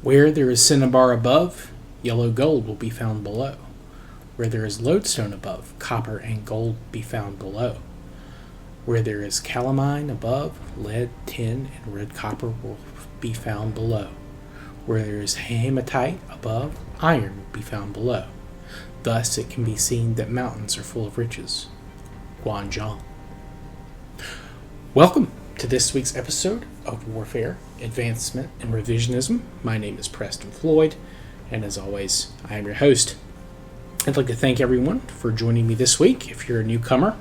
Where there is cinnabar above, yellow gold will be found below. Where there is lodestone above, copper and gold be found below. Where there is calamine above, lead, tin, and red copper will be found below. Where there is hematite above, iron will be found below. Thus it can be seen that mountains are full of riches. Guanzhong. Welcome to this week's episode of Warfare, Advancement, and Revisionism. My name is Preston Floyd, and as always, I am your host. I'd like to thank everyone for joining me this week. If you're a newcomer,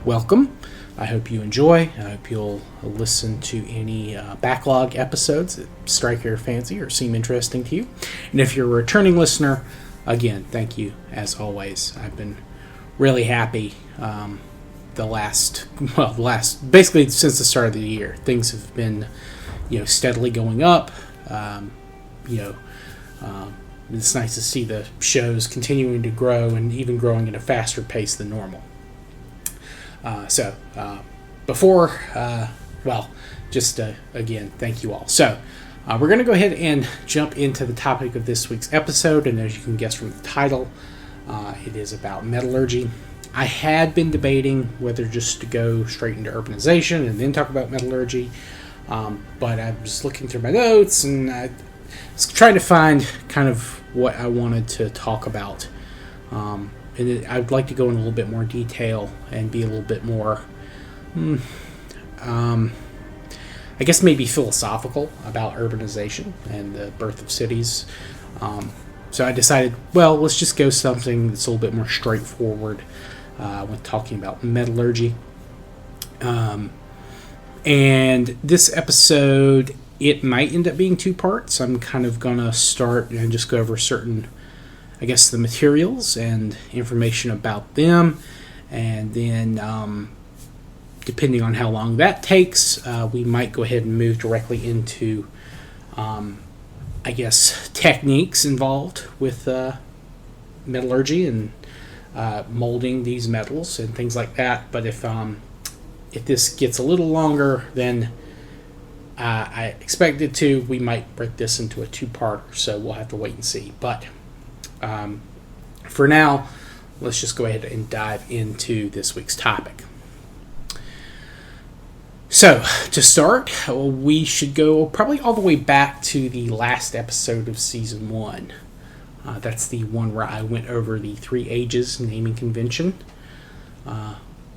welcome. I hope you enjoy. I hope you'll listen to any backlog episodes that strike your fancy or seem interesting to you. And if you're a returning listener, again, thank you as always. I've been really happy basically since the start of the year. Things have been, steadily going up. It's nice to see the shows continuing to grow and even growing at a faster pace than normal. Again, thank you all. So, we're going to go ahead and jump into the topic of this week's episode, and as you can guess from the title, it is about metallurgy. I had been debating whether just to go straight into urbanization and then talk about metallurgy, but I was looking through my notes and I was trying to find kind of what I wanted to talk about. I would like to go in a little bit more detail and be a little bit more, I guess maybe philosophical about urbanization and the birth of cities. So I decided, let's just go something that's a little bit more straightforward when talking about metallurgy. And this episode, it might end up being two parts. I'm kind of going to start and just go over certain, the materials and information about them. And then, depending on how long that takes, we might go ahead and move directly into, techniques involved with metallurgy and molding these metals and things like that. But if this gets a little longer than I expected to, we might break this into a two-parter, so we'll have to wait and see. But for now, let's just go ahead and dive into this week's topic. So, to start, we should go probably all the way back to the last episode of Season 1. That's the one where I went over the 3 ages naming convention.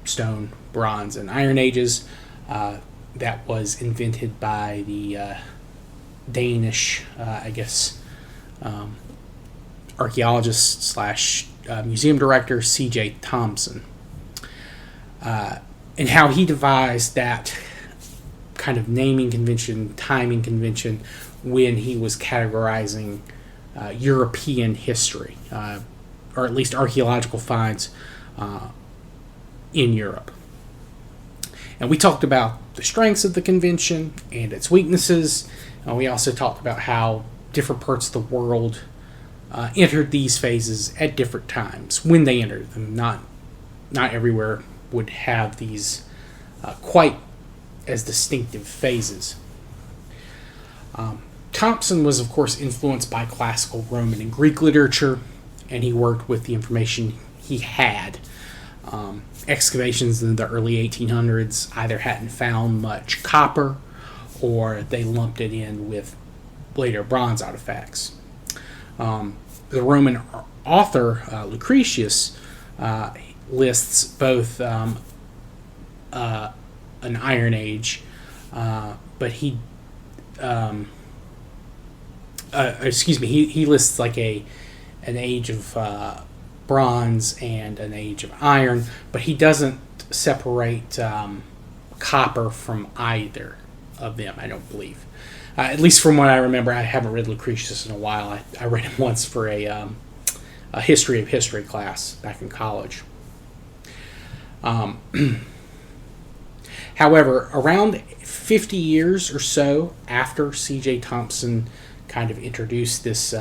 Stone, Bronze, and Iron Ages. That was invented by the Danish, archaeologist slash museum director C.J. Thomson. And how he devised that kind of naming convention, timing convention, when he was categorizing European history, or at least archaeological finds in Europe. And we talked about the strengths of the convention and its weaknesses. We also talked about how different parts of the world entered these phases at different times when they entered them. Not everywhere would have these quite as distinctive phases. Thomson was, of course, influenced by classical Roman and Greek literature, and he worked with the information he had. Excavations in the early 1800s either hadn't found much copper, or they lumped it in with later bronze artifacts. The Roman author Lucretius lists both an Iron Age, but he lists like an age of bronze and an age of iron, but he doesn't separate copper from either of them, I don't believe. At least from what I remember. I haven't read Lucretius in a while. I read him once for a history of history class back in college. However, around 50 years or so after C.J. Thomson kind of introduced this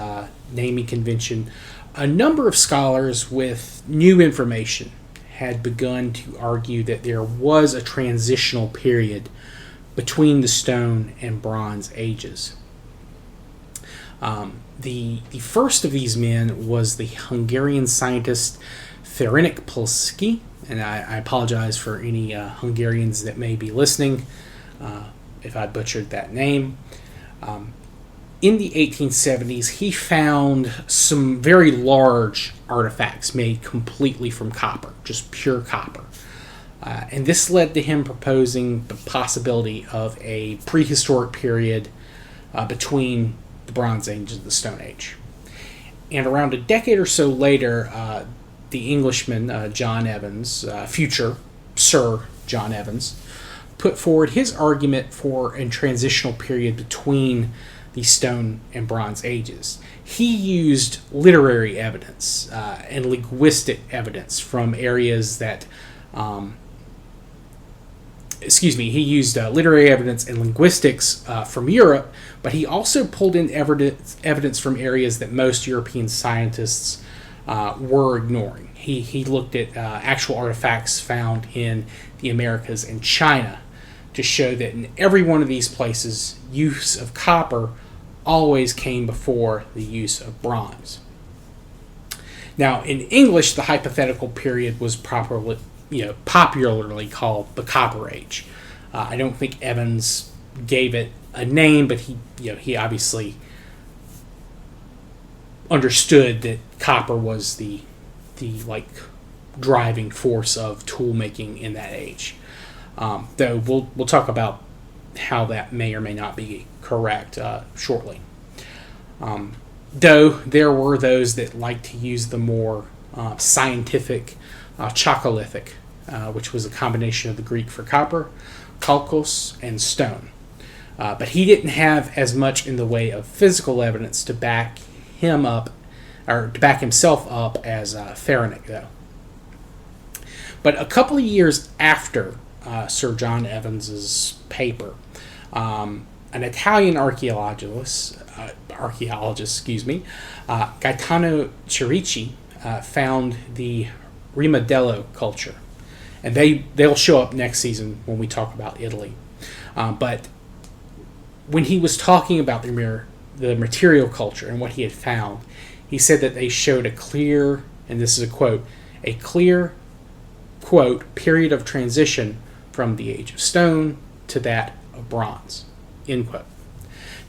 naming convention, a number of scholars with new information had begun to argue that there was a transitional period between the Stone and Bronze ages. The first of these men was the Hungarian scientist Ferenc Polski, and I apologize for any Hungarians that may be listening if I butchered that name. In the 1870s, he found some very large artifacts made completely from copper, just pure copper. And this led to him proposing the possibility of a prehistoric period between the Bronze Age and the Stone Age. And around a decade or so later, the Englishman, John Evans, future Sir John Evans, put forward his argument for a transitional period between the Stone and Bronze Ages. He used literary evidence and linguistic evidence from areas that he used literary evidence and linguistics from Europe, but he also pulled in evidence from areas that most European scientists were ignoring. He looked at actual artifacts found in the Americas and China to show that in every one of these places, use of copper always came before the use of bronze. Now, in English, the hypothetical period was popularly called the Copper Age. I don't think Evans gave it a name, but he obviously understood that copper was the driving force of tool making in that age. Though we'll talk about how that may or may not be correct shortly. Though there were those that liked to use the more scientific Chalcolithic, which was a combination of the Greek for copper, chalkos, and stone. But he didn't have as much in the way of physical evidence to back him up, or to back himself up as Ferenc, though. But a couple of years after Sir John Evans's paper, an Italian archaeologist, Gaetano Chirici, found the Rimadello culture, and they'll show up next season when we talk about Italy. But when he was talking about the material culture and what he had found, he said that they showed a clear, and this is a quote, a clear, quote, period of transition from the age of stone to that of bronze, end quote.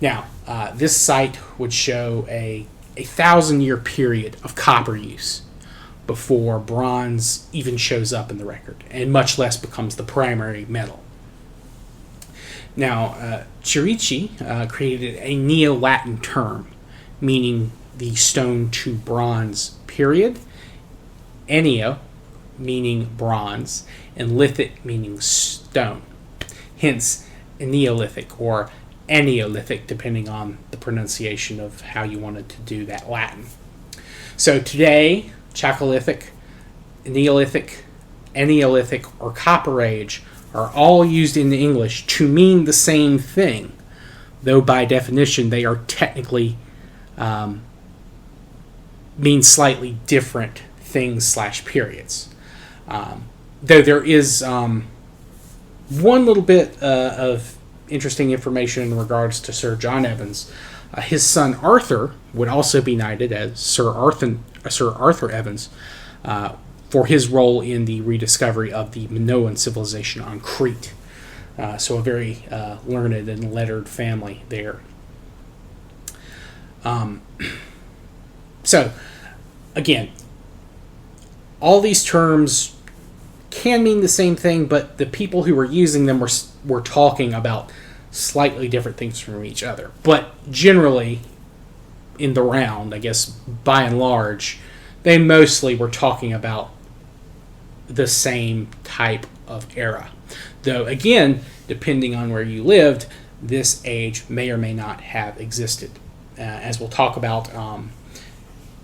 Now, this site would show a 1,000-year period of copper use before bronze even shows up in the record, and much less becomes the primary metal. Now, Chirici created a Neo-Latin term, meaning the stone to bronze period, Ennio, meaning bronze, and lithic, meaning stone. Hence, Neolithic or Neolithic, depending on the pronunciation of how you wanted to do that Latin. So today, Chalcolithic, Neolithic, Neolithic, or Copper Age are all used in English to mean the same thing, though by definition they are technically mean slightly different things / periods. Though there is one little bit of interesting information in regards to Sir John Evans. His son Arthur would also be knighted as Sir Arthur Evans for his role in the rediscovery of the Minoan civilization on Crete. So a very learned and lettered family there. So, again, all these terms can mean the same thing, but the people who were using them were talking about slightly different things from each other. But generally, in the round, I guess, by and large, they mostly were talking about the same type of era. Though, again, depending on where you lived, this age may or may not have existed. As we'll talk about,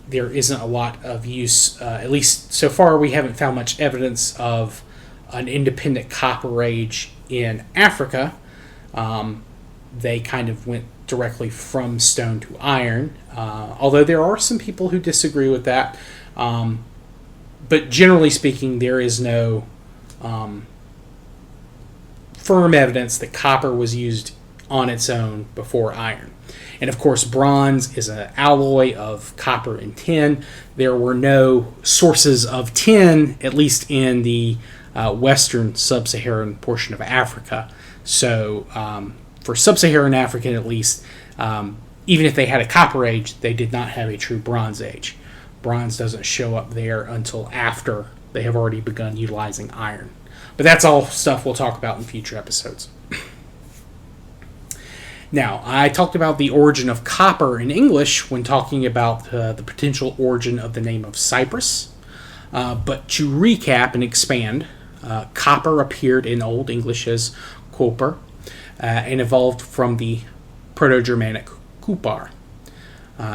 there isn't a lot of use, at least so far we haven't found much evidence of an independent Copper Age in Africa. They kind of went directly from stone to iron, although there are some people who disagree with that. But generally speaking, there is no firm evidence that copper was used on its own before iron. And of course, bronze is an alloy of copper and tin. There were no sources of tin, at least in the western sub-Saharan portion of Africa. So for sub-Saharan Africa at least, even if they had a copper age, they did not have a true bronze age. Bronze doesn't show up there until after they have already begun utilizing iron. But that's all stuff we'll talk about in future episodes. Now, I talked about the origin of copper in English when talking about the potential origin of the name of Cyprus. But to recap and expand, copper appeared in Old English as koper and evolved from the Proto-Germanic kupar.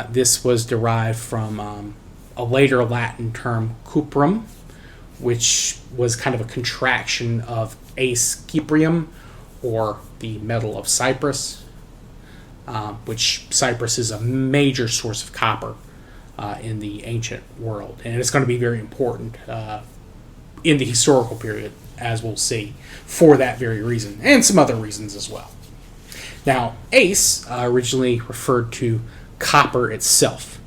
This was derived from a later Latin term cuprum, which was kind of a contraction of ace cyprium, or the metal of Cyprus, which Cyprus is a major source of copper in the ancient world. And it's going to be very important in the historical period, as we'll see, for that very reason, and some other reasons as well. Now, ace originally referred to copper itself,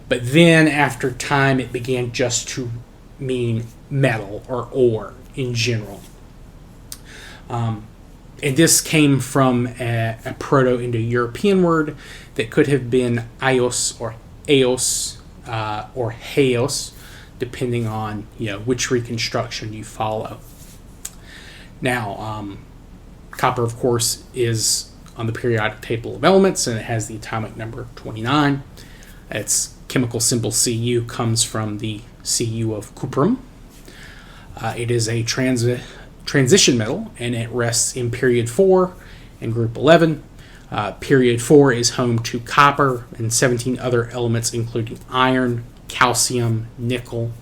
but then after time it began just to mean metal or ore in general. And this came from a Proto-Indo-European word that could have been ios or eos or heos, depending on which reconstruction you follow. Now, copper, of course, is on the periodic table of elements, and it has the atomic number 29. Its chemical symbol Cu comes from the Cu of cuprum. It is a transition metal, and it rests in period 4 and group 11. Period 4 is home to copper and 17 other elements, including iron, calcium, nickel.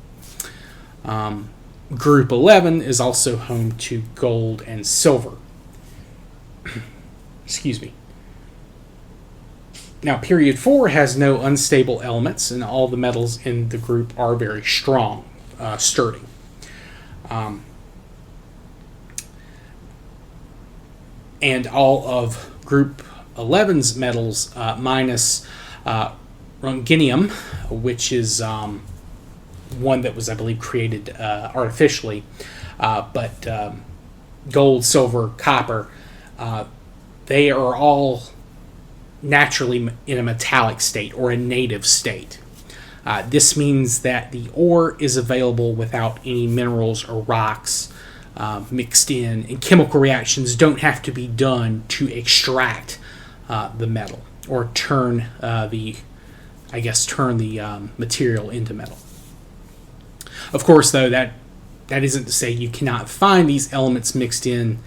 Group 11 is also home to gold and silver. Excuse me. Now, period 4 has no unstable elements, and all the metals in the group are very strong, sturdy. And all of group 11's metals, minus rhodium, which is one that was, I believe, created artificially, but gold, silver, copper, they are all naturally in a metallic state or a native state. This means that the ore is available without any minerals or rocks mixed in, and chemical reactions don't have to be done to extract the metal or turn the material into metal. Of course, though, that isn't to say you cannot find these elements mixed in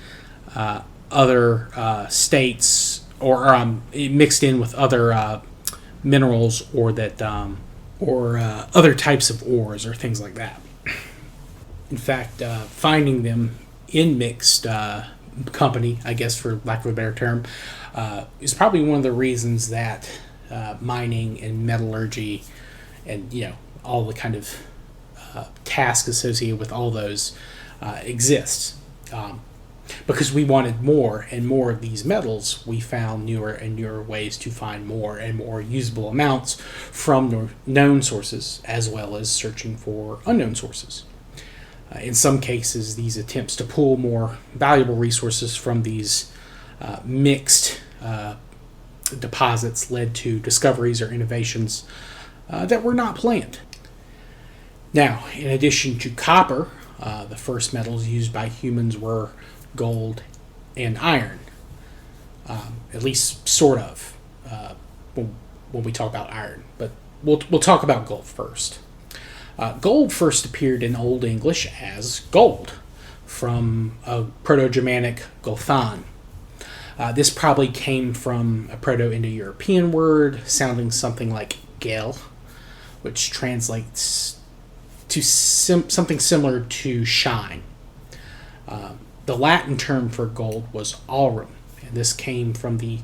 other states, or mixed in with other minerals, or that other types of ores or things like that. In fact, finding them in mixed company, I guess for lack of a better term, is probably one of the reasons that mining and metallurgy and all the kind of tasks associated with all those exists. Because we wanted more and more of these metals, we found newer and newer ways to find more and more usable amounts from known sources, as well as searching for unknown sources. In some cases, these attempts to pull more valuable resources from these mixed deposits led to discoveries or innovations that were not planned. Now, in addition to copper, the first metals used by humans were gold and iron, at least sort of, when we talk about iron. But we'll talk about gold first. Gold first appeared in Old English as gold, from a Proto-Germanic gothan. This probably came from a Proto-Indo-European word sounding something like gel, which translates to something similar to shine. The Latin term for gold was aurum, and this came from the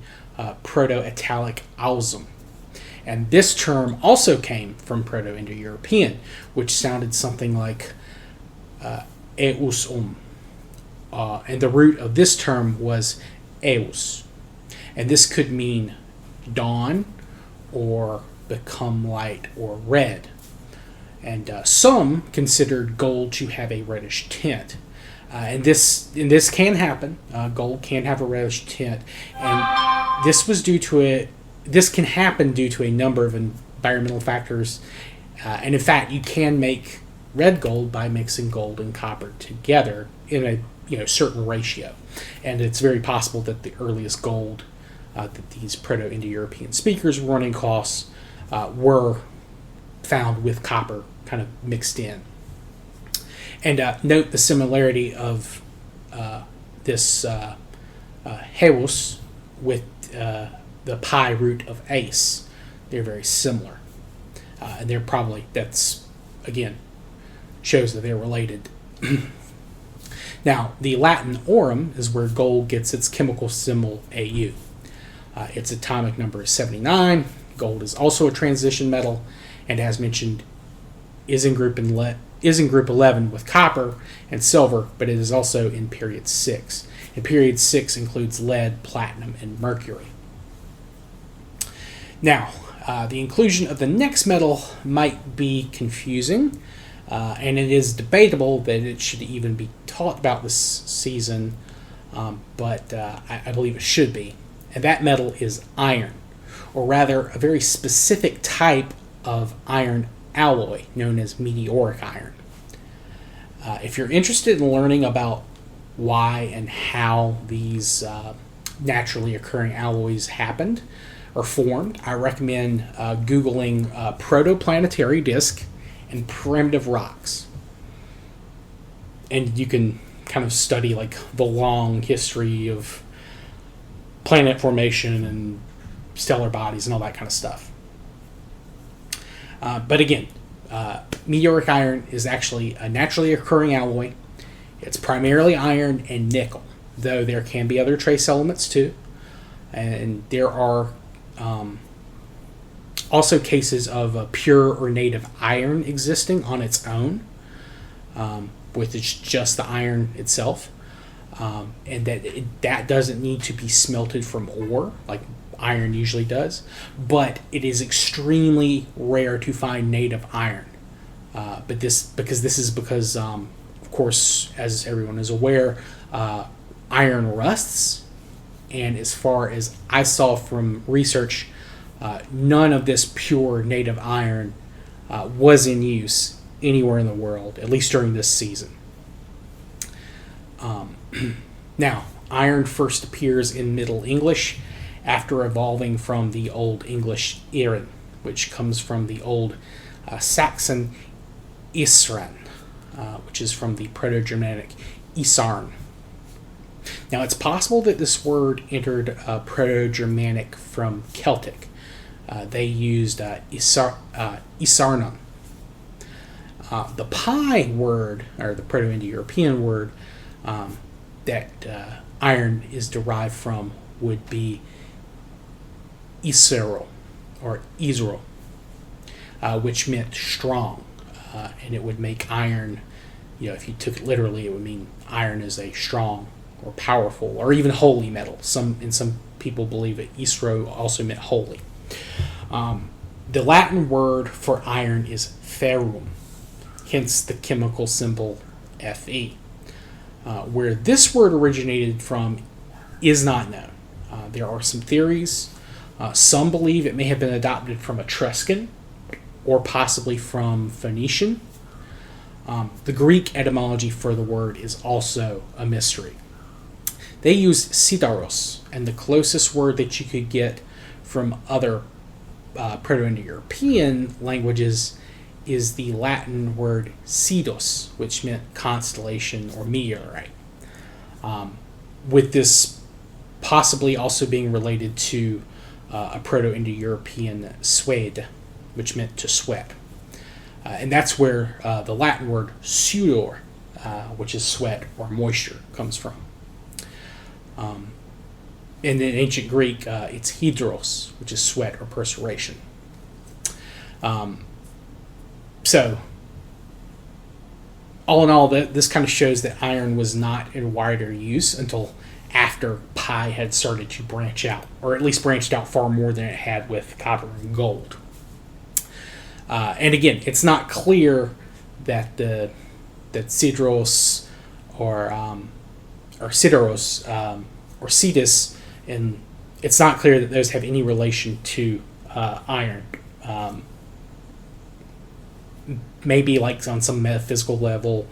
Proto-Italic ausum. And this term also came from Proto-Indo-European, which sounded something like eus. And the root of this term was eus. And this could mean dawn or become light or red. And some considered gold to have a reddish tint. And this can happen. Gold can have a reddish tint, and this can happen due to a number of environmental factors. And in fact, you can make red gold by mixing gold and copper together in a certain ratio. And it's very possible that the earliest gold that these Proto-Indo-European speakers were running across were found with copper kind of mixed in. And note the similarity of this Hewus with the pi root of ace. They're very similar. And they're probably, that's, again, shows that they're related. Now, the Latin aurum is where gold gets its chemical symbol Au. Its atomic number is 79. Gold is also a transition metal, and as mentioned, is in group 11 with copper and silver, but it is also in period 6. And period 6 includes lead, platinum, and mercury. Now, the inclusion of the next metal might be confusing, and it is debatable that it should even be taught about this season, but I believe it should be. And that metal is iron, or rather a very specific type of iron alloy known as meteoric iron. If you're interested in learning about why and how these naturally occurring alloys happened or formed, I recommend Googling protoplanetary disk and primitive rocks. And you can kind of study like the long history of planet formation and stellar bodies and all that kind of stuff. But again, meteoric iron is actually a naturally occurring alloy. It's primarily iron and nickel, though there can be other trace elements too. And there are also cases of pure or native iron existing on its own, with just the iron itself. And that doesn't need to be smelted from ore like iron usually does, but it is extremely rare to find native iron. But this is because of course, as everyone is aware, iron rusts, and as far as I saw from research, none of this pure native iron was in use anywhere in the world, at least during this season. Now, iron first appears in Middle English after evolving from the Old English iron, which comes from the Old Saxon isran, which is from the Proto-Germanic isarn. Now, it's possible that this word entered Proto-Germanic from Celtic. They used isarnon. The pi word, or the Proto-Indo-European word, that iron is derived from would be Isero, or Israel, which meant strong, and it would make iron, if you took it literally, it would mean iron is a strong or powerful or even holy metal. Some people believe that Isro also meant holy. The Latin word for iron is ferrum, hence the chemical symbol Fe. Where this word originated from is not known. There are some theories. Some believe it may have been adopted from Etruscan or possibly from Phoenician. The Greek etymology for the word is also a mystery. They used sidaros, and the closest word that you could get from other Proto-Indo-European languages is the Latin word sidus, which meant constellation or meteorite, with this possibly also being related to a Proto-Indo-European suede, which meant to sweat. And that's where the Latin word sudor, which is sweat or moisture, comes from. And in ancient Greek, it's hydros, which is sweat or perspiration. So, all in all, this kind of shows that iron was not in wider use until after pi had started to branch out, or at least branched out far more than it had with copper and gold. And again, it's not clear that Sidros or Sideros or Cetus, and it's not clear that those have any relation to iron. Maybe like on some metaphysical level,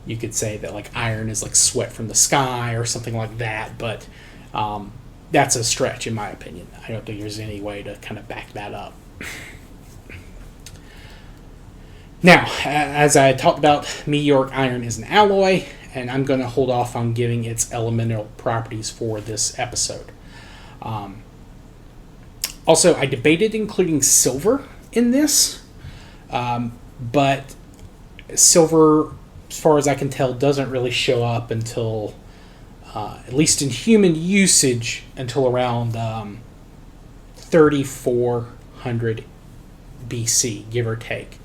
you could say that like iron is like sweat from the sky or something like that, but that's a stretch in my opinion. I don't think there's any way to kind of back that up. Now, as I talked about, meteoric iron is an alloy, and I'm going to hold off on giving its elemental properties for this episode. Also, I debated including silver in this, but silver, as far as I can tell, doesn't really show up until, at least in human usage, until around 3400 BC, give or take.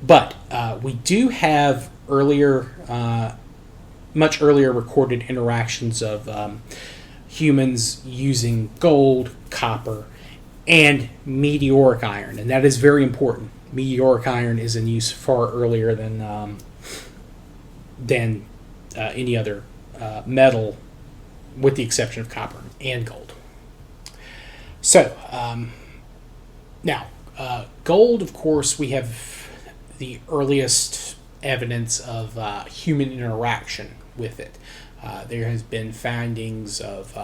But we do have much earlier recorded interactions of humans using gold, copper, and meteoric iron, and that is very important. Meteoric iron is in use far earlier than any other metal, with the exception of copper and gold. So now, gold, of course, we have the earliest evidence of human interaction with it. There has been findings of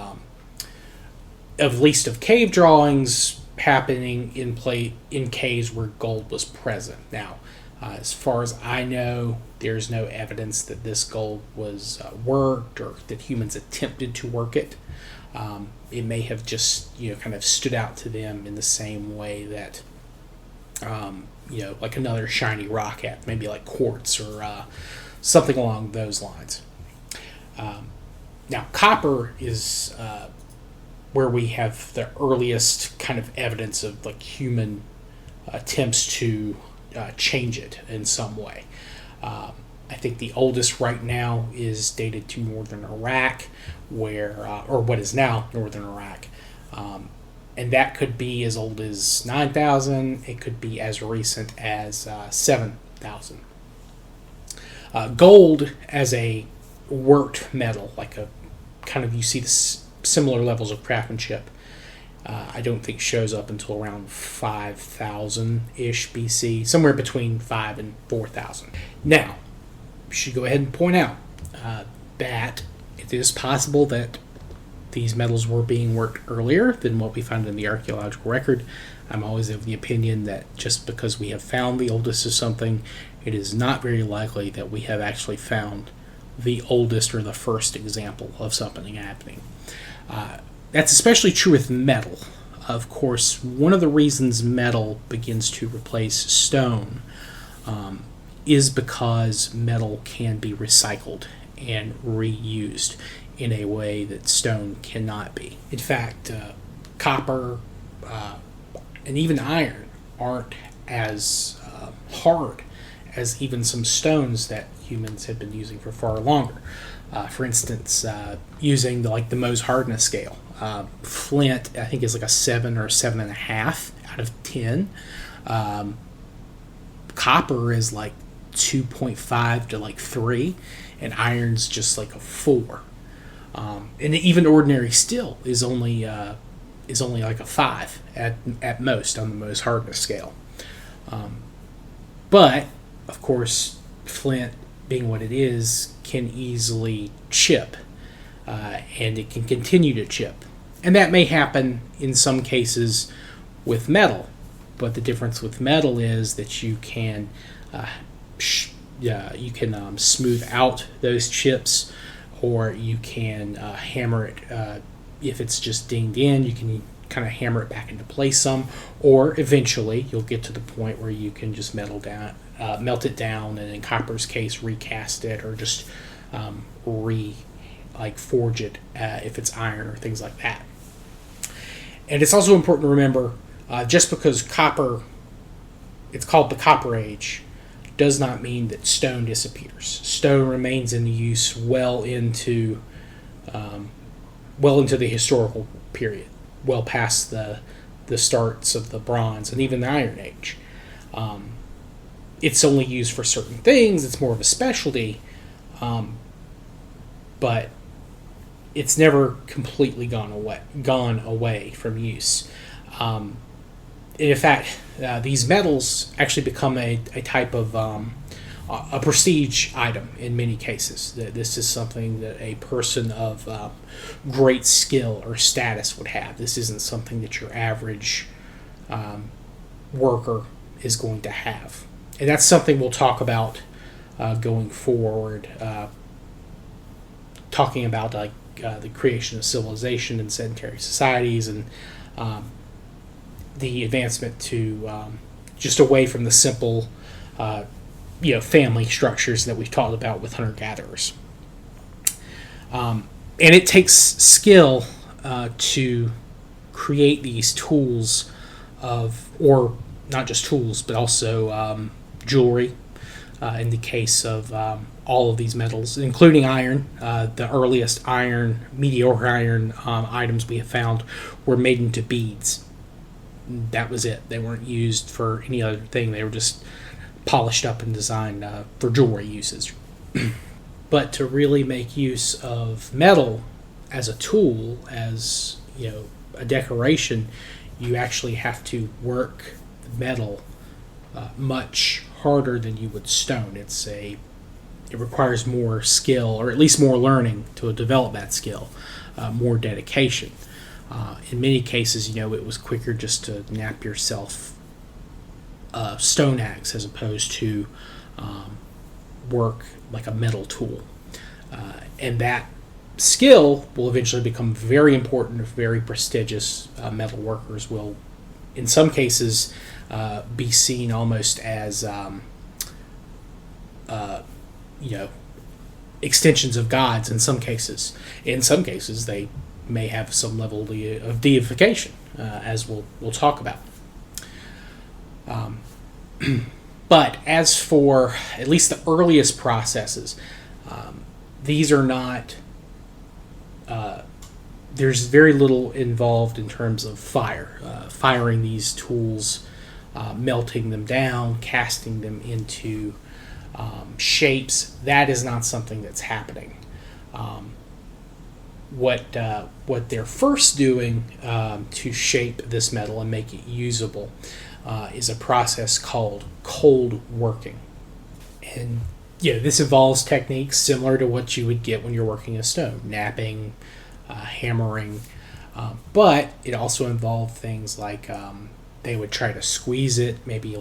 least of cave drawings happening in caves where gold was present. Now, as far as I know, there's no evidence that this gold was worked or that humans attempted to work it. It may have just kind of stood out to them in the same way that like another shiny rock at maybe like quartz or something along those lines. Now, copper is where we have the earliest kind of evidence of like human attempts to change it in some way. I think the oldest right now is dated to northern Iraq, or what is now northern Iraq. And that could be as old as 9,000. It could be as recent as 7,000. Gold as a worked metal, like a kind of, you see the similar levels of craftsmanship, I don't think shows up until around 5,000-ish BC, somewhere between 5 and 4,000. Now, we should go ahead and point out that it is possible that these metals were being worked earlier than what we find in the archaeological record. I'm always of the opinion that just because we have found the oldest of something, it is not very likely that we have actually found the oldest or the first example of something happening. That's especially true with metal. Of course, one of the reasons metal begins to replace stone is because metal can be recycled and reused in a way that stone cannot be. In fact, copper and even iron aren't as hard as even some stones that humans have been using for far longer. For instance, using the Mohs hardness scale, flint I think is like a 7 or 7.5 out of 10. Copper is like 2.5 to like 3, and iron's just like a 4. And even ordinary steel is only like a 5 at most on the Mohs hardness scale. But of course, flint, being what it is, can easily chip, and it can continue to chip. And that may happen in some cases with metal, but the difference with metal is that you can smooth out those chips, or you can hammer it. If it's just dinged in, you can kind of hammer it back into place some, or eventually you'll get to the point where you can just melt it down, and in copper's case, recast it, or just forge it if it's iron or things like that. And it's also important to remember, just because copper, it's called the Copper Age, does not mean that stone disappears. Stone remains in use well into the historical period, well past the starts of the Bronze and even the Iron Age. It's only used for certain things. It's more of a specialty, but it's never completely gone away from use. In fact, these metals actually become a type of a prestige item in many cases. This is something that a person of great skill or status would have. This isn't something that your average worker is going to have. And that's something we'll talk about going forward, talking about the creation of civilization and sedentary societies, and the advancement to just away from the simple family structures that we've talked about with hunter-gatherers. And it takes skill to create these tools or not just tools, but also jewelry, in the case of all of these metals, including iron. The earliest meteoric iron items we have found were made into beads. That was it. They weren't used for any other thing. They were just polished up and designed for jewelry uses. But to really make use of metal as a tool, as a decoration, you actually have to work the metal much harder than you would stone. It requires more skill, or at least more learning to develop that skill, more dedication. In many cases, it was quicker just to nap yourself a stone axe as opposed to work like a metal tool. And that skill will eventually become very important, very prestigious. Metal workers will, in some cases, be seen almost as extensions of gods. In some cases, they may have some level of deification, as we'll talk about. But as for at least the earliest processes, these are not. There's very little involved in terms of firing these tools, melting them down, casting them into shapes. That is not something that's happening. What they're first doing to shape this metal and make it usable is a process called cold working. And this involves techniques similar to what you would get when you're working a stone, knapping, hammering, but it also involved things like they would try to squeeze it, maybe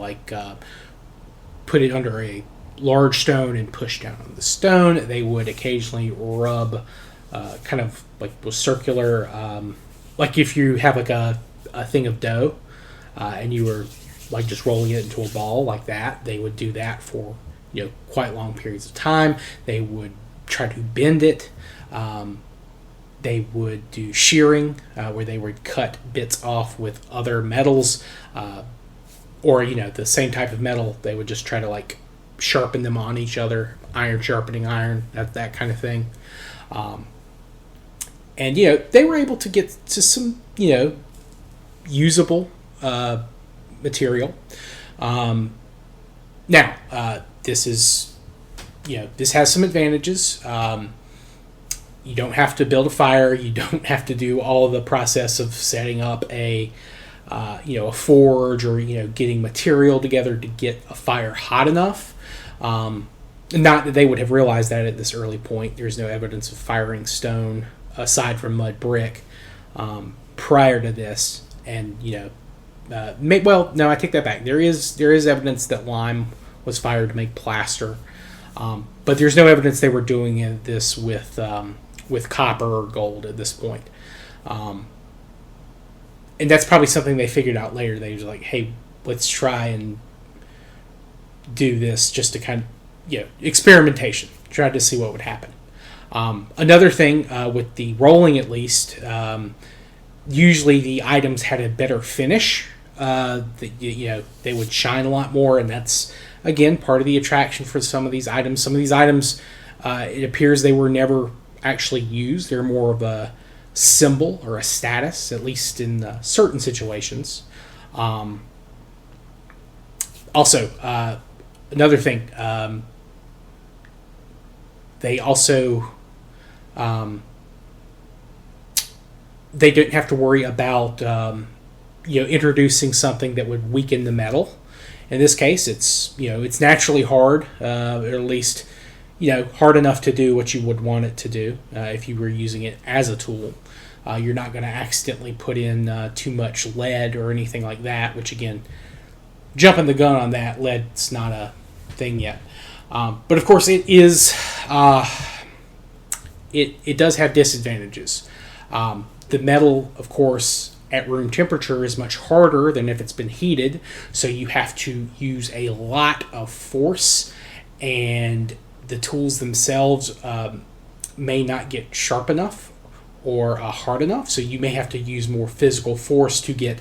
put it under a large stone and push down on the stone. They would occasionally rub kind of like with circular, like if you have a thing of dough and you were just rolling it into a ball like that, they would do that for quite long periods of time. They would try to bend it. They would do shearing, where they would cut bits off with other metals, or the same type of metal. They would just try to sharpen them on each other, iron sharpening iron, that kind of thing. And they were able to get to some usable material. Now, this has some advantages. You don't have to build a fire. You don't have to do all of the process of setting up a forge, or getting material together to get a fire hot enough. Not that they would have realized that at this early point. There's no evidence of firing stone aside from mud brick prior to this. And no, I take that back. There is evidence that lime was fired to make plaster, but there's no evidence they were doing this with copper or gold at this point. And that's probably something they figured out later. They were like, hey, let's try and do this just to kind of, experimentation. Try to see what would happen. Another thing with the rolling, at least, usually the items had a better finish. They would shine a lot more, and that's again, part of the attraction for some of these items. Some of these items, it appears they were never actually used. They're more of a symbol or a status, at least in certain situations. Also, another thing, they also they didn't have to worry about introducing something that would weaken the metal. In this case, it's naturally hard, or at least hard enough to do what you would want it to do if you were using it as a tool. You're not going to accidentally put in too much lead or anything like that, which again, jumping the gun on that, lead's not a thing yet. But of course, it is. It does have disadvantages. The metal, of course, at room temperature is much harder than if it's been heated, so you have to use a lot of force, and the tools themselves may not get sharp enough or hard enough, so you may have to use more physical force to get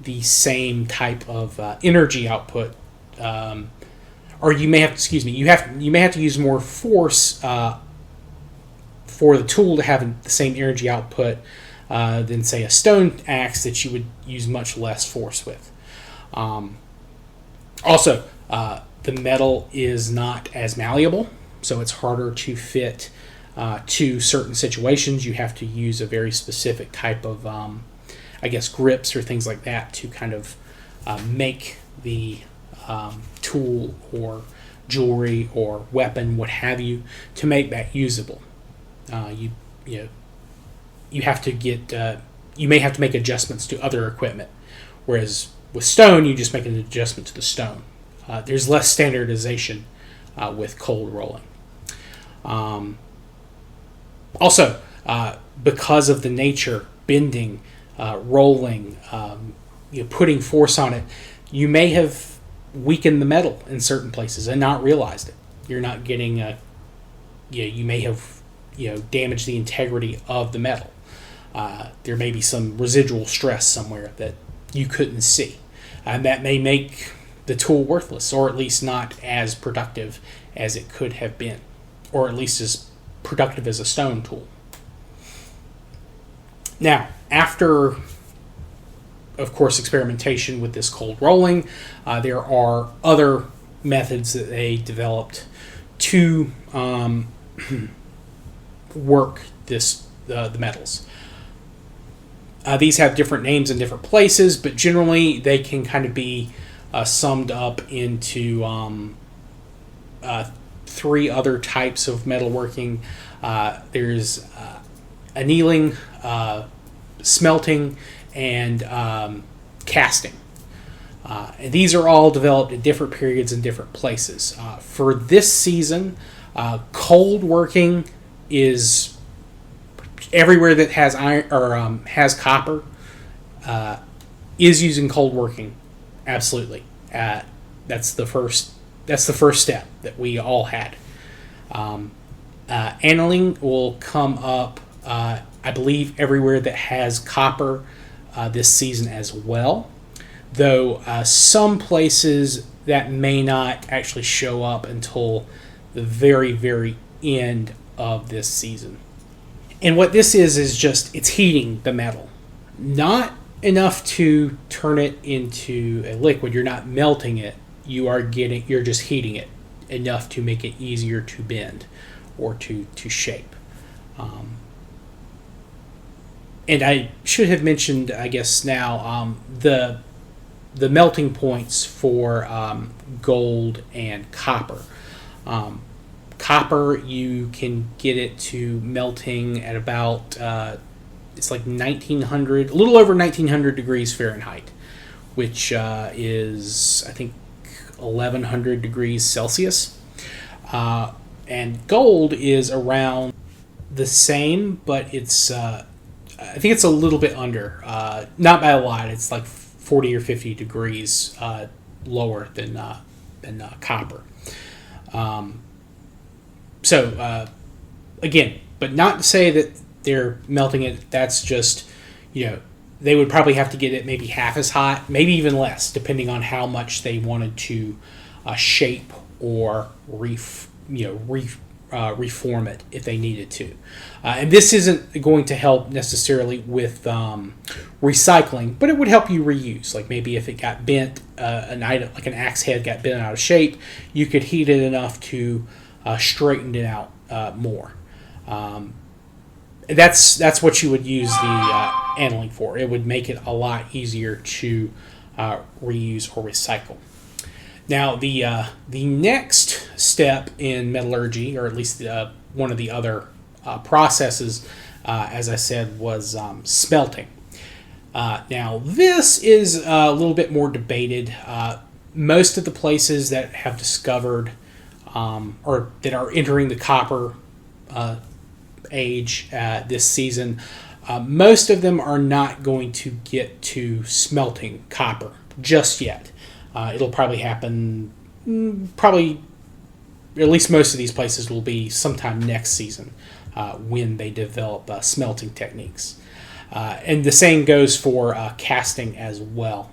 the same type of energy output, or you may have to use more force for the tool to have the same energy output than, say, a stone axe that you would use much less force with. Also, the metal is not as malleable, so it's harder to fit to certain situations. You have to use a very specific type of, grips or things like that to kind of make the tool or jewelry or weapon, what have you, to make that usable. You have to get. You may have to make adjustments to other equipment, whereas with stone, you just make an adjustment to the stone. There's less standardization with cold rolling. Also, because of the nature, bending, rolling, putting force on it, you may have weakened the metal in certain places and not realized it. You're not getting you may have damaged the integrity of the metal. There may be some residual stress somewhere that you couldn't see, and that may make the tool worthless, or at least not as productive as it could have been, or at least as productive as a stone tool. Now, after, of course, experimentation with this cold rolling, there are other methods that they developed to work the metals. These have different names in different places, but generally they can kind of be summed up into three other types of metalworking. There's annealing, smelting, and casting. And these are all developed at different periods and different places. For this season, cold working is everywhere that has iron or has copper is using cold working. Absolutely, that's the first step that we all had. Annealing will come up, I believe, everywhere that has copper this season as well. Though some places that may not actually show up until the very, very end of this season. And what this is just, it's heating the metal. Not enough to turn it into a liquid. You're not melting it. You're just heating it enough to make it easier to bend or to shape. And I should have mentioned, I guess now, the melting points for gold and copper. Copper, you can get it to melting at about, it's like 1900, a little over 1900 degrees Fahrenheit, which is, I think, 1100 degrees Celsius. And gold is around the same, but it's, I think it's a little bit under, not by a lot. It's like 40 or 50 degrees lower than copper. So, again, but not to say that they're melting it. That's just, they would probably have to get it maybe half as hot, maybe even less, depending on how much they wanted to shape or reform it if they needed to. And this isn't going to help necessarily with recycling, but it would help you reuse. Like maybe if it got bent, an item like an axe head got bent out of shape, you could heat it enough to straighten it out more. That's what you would use the aniline for. It would make it a lot easier to reuse or recycle. Now, the next step in metallurgy, or at least one of the other processes, as I said, was smelting. Now, this is a little bit more debated. Most of the places that have discovered or that are entering the copper age this season, most of them are not going to get to smelting copper just yet. It'll probably happen, at least most of these places will be sometime next season when they develop smelting techniques. And the same goes for casting as well.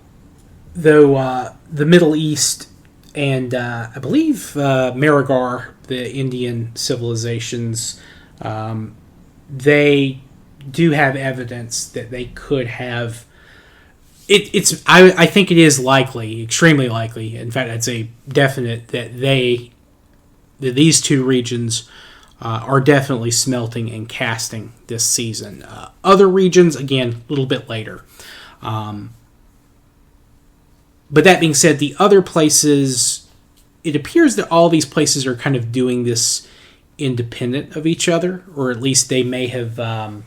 Though the Middle East and I believe Marigar, the Indian civilizations, they do have evidence that they could have. I think it is likely, extremely likely. In fact, I'd say definite that these two regions are definitely smelting and casting this season. Other regions, again, a little bit later. But that being said, the other places, it appears that all these places are kind of doing this independent of each other, or at least they may have. At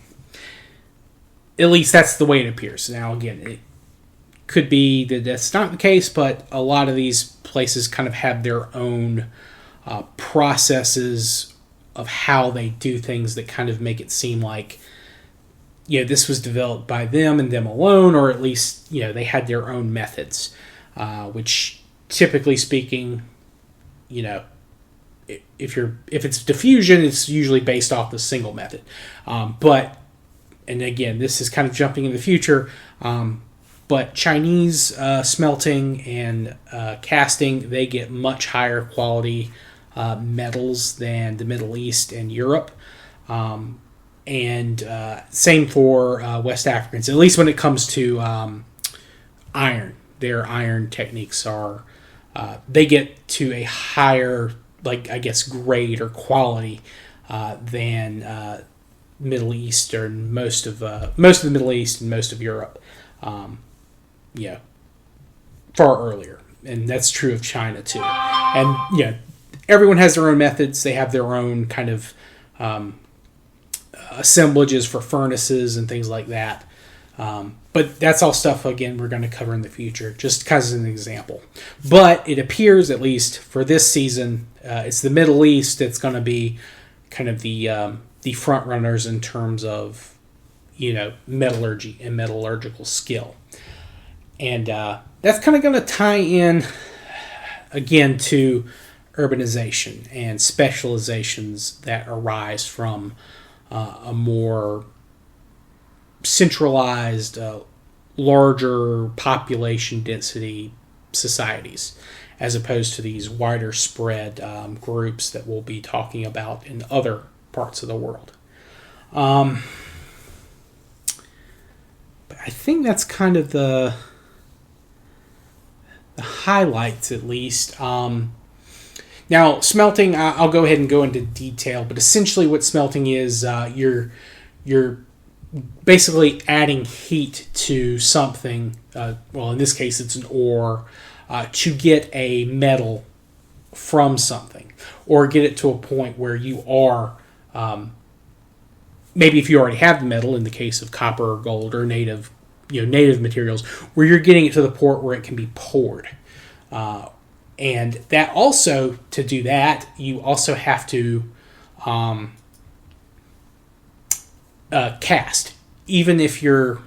least that's the way it appears. Now, again, it could be that that's not the case, but a lot of these places kind of have their own processes of how they do things that kind of make it seem like, this was developed by them and them alone, or at least, they had their own methods, which typically speaking, if it's diffusion, it's usually based off the single method. And again, this is kind of jumping in the future, but Chinese smelting and casting, they get much higher quality metals than the Middle East and Europe. And same for West Africans, at least when it comes to iron. Their iron techniques are, they get to a higher, grade or quality than Middle East or most of the Middle East and most of Europe. Far earlier, and that's true of China too. And everyone has their own methods. They have their own kind of assemblages for furnaces and things like that. But that's all stuff, again, we're going to cover in the future, just as an example. But it appears, at least for this season, it's the Middle East that's going to be kind of the front runners in terms of, metallurgy and metallurgical skill. And that's kind of going to tie in, again, to urbanization and specializations that arise from a more centralized, larger population density societies, as opposed to these wider spread groups that we'll be talking about in other parts of the world. But I think that's kind of the highlights, at least. Now, smelting, I'll go ahead and go into detail, but essentially what smelting is, you're basically adding heat to something, in this case it's an ore, to get a metal from something, or get it to a point where you are, maybe if you already have the metal, in the case of copper or gold or native materials, where you're getting it to the point where it can be poured. And that also, to do that, you also have to cast. Even if you're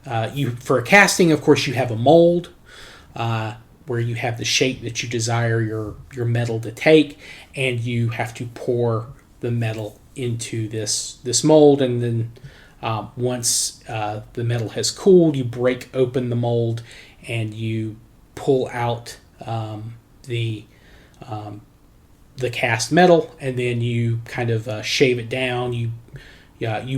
for a casting, of course, you have a mold where you have the shape that you desire your metal to take, and you have to pour the metal into this mold, and then once the metal has cooled, you break open the mold and you pull out the cast metal, and then you kind of shave it down. You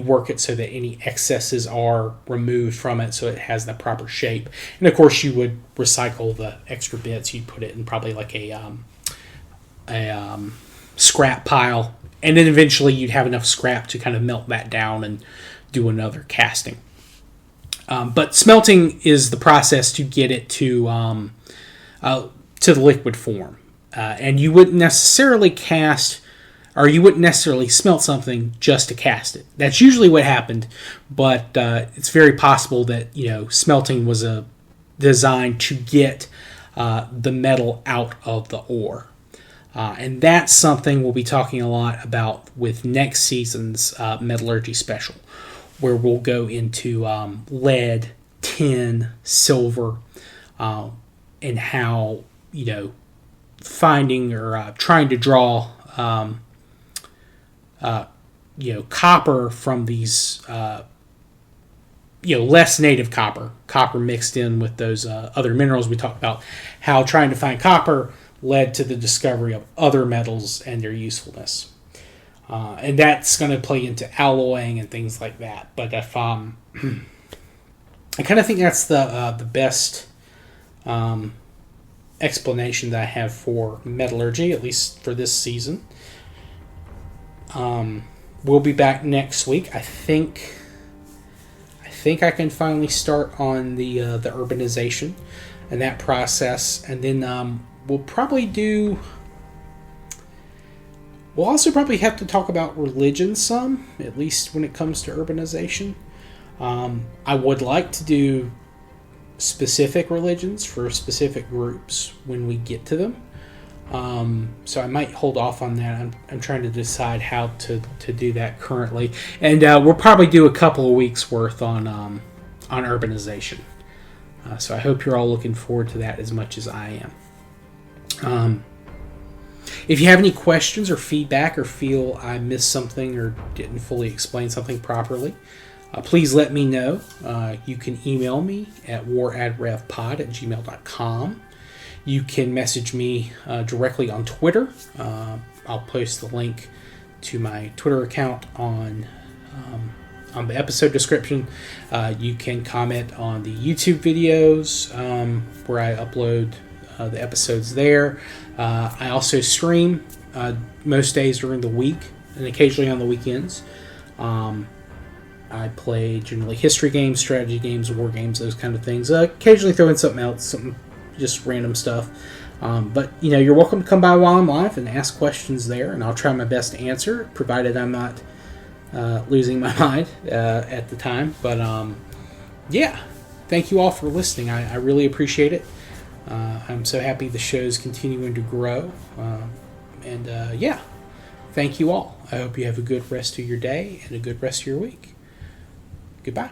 work it so that any excesses are removed from it, so it has the proper shape. And of course, you would recycle the extra bits. You'd put it in probably like a scrap pile, and then eventually you'd have enough scrap to kind of melt that down and do another casting. But smelting is the process to get it to the liquid form. And you wouldn't necessarily smelt something just to cast it. That's usually what happened, but it's very possible that smelting was designed to get the metal out of the ore. And that's something we'll be talking a lot about with next season's Metallurgy special, where we'll go into lead, tin, silver, and how finding or trying to draw copper from these less native copper mixed in with those other minerals we talked about, how trying to find copper led to the discovery of other metals and their usefulness. And that's going to play into alloying and things like that. But if I kind of think that's the best explanation that I have for metallurgy, at least for this season. We'll be back next week. I think I can finally start on the urbanization and that process, and then we'll also probably have to talk about religion some, at least when it comes to urbanization. I would like to do specific religions for specific groups when we get to them. So I might hold off on that. I'm trying to decide how to do that currently. And we'll probably do a couple of weeks worth on urbanization. So I hope you're all looking forward to that as much as I am. If you have any questions or feedback, or feel I missed something or didn't fully explain something properly, please let me know. You can email me at waradrevpod@gmail.com. You can message me directly on Twitter. I'll post the link to my Twitter account on the episode description. You can comment on the YouTube videos where I upload the episodes there. I also stream most days during the week and occasionally on the weekends. I play generally history games, strategy games, war games, those kind of things. Occasionally throw in something else, some just random stuff. But you're welcome to come by while I'm live and ask questions there, and I'll try my best to answer, provided I'm not losing my mind at the time. But yeah, thank you all for listening. I really appreciate it. I'm so happy the show's continuing to grow. And yeah, thank you all. I hope you have a good rest of your day and a good rest of your week. Goodbye.